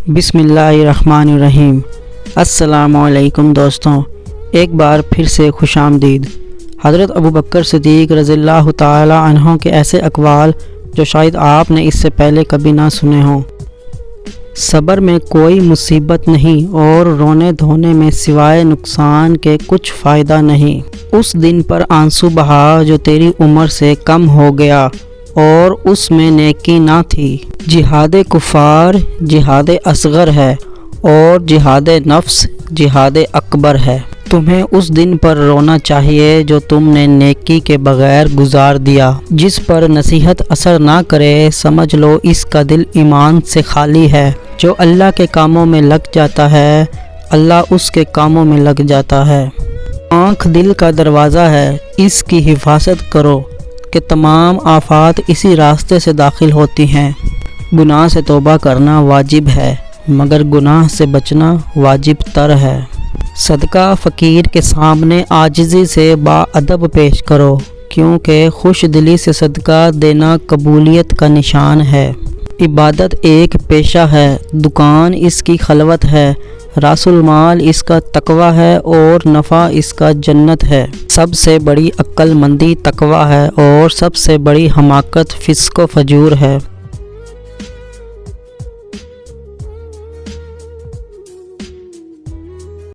بسم اللہ الرحمن الرحیم۔ السلام علیکم دوستوں، ایک بار پھر سے خوش آمدید۔ حضرت ابوبکر صدیق رضی اللہ تعالی عنہ کے ایسے اقوال جو شاید آپ نے اس سے پہلے کبھی نہ سنے ہوں۔ صبر میں کوئی مصیبت نہیں اور رونے دھونے میں سوائے نقصان کے کچھ فائدہ نہیں۔ اس دن پر آنسو بہا جو تیری عمر سے کم ہو گیا اور اس میں نیکی نہ تھی۔ جہاد کفار جہاد اصغر ہے اور جہاد نفس جہاد اکبر ہے۔ تمہیں اس دن پر رونا چاہیے جو تم نے نیکی کے بغیر گزار دیا۔ جس پر نصیحت اثر نہ کرے سمجھ لو اس کا دل ایمان سے خالی ہے۔ جو اللہ کے کاموں میں لگ جاتا ہے اللہ اس کے کاموں میں لگ جاتا ہے۔ آنکھ دل کا دروازہ ہے، اس کی حفاظت کرو کہ تمام آفات اسی راستے سے داخل ہوتی ہیں۔ گناہ سے توبہ کرنا واجب ہے مگر گناہ سے بچنا واجب تر ہے۔ صدقہ فقیر کے سامنے عاجزی سے باادب پیش کرو کیونکہ خوش دلی سے صدقہ دینا قبولیت کا نشان ہے۔ عبادت ایک پیشہ ہے، دکان اس کی خلوت ہے، راس المال اس کا تقوی ہے اور نفع اس کا جنت ہے۔ سب سے بڑی عقل مندی تقوی ہے اور سب سے بڑی حماقت فسق و فجور ہے۔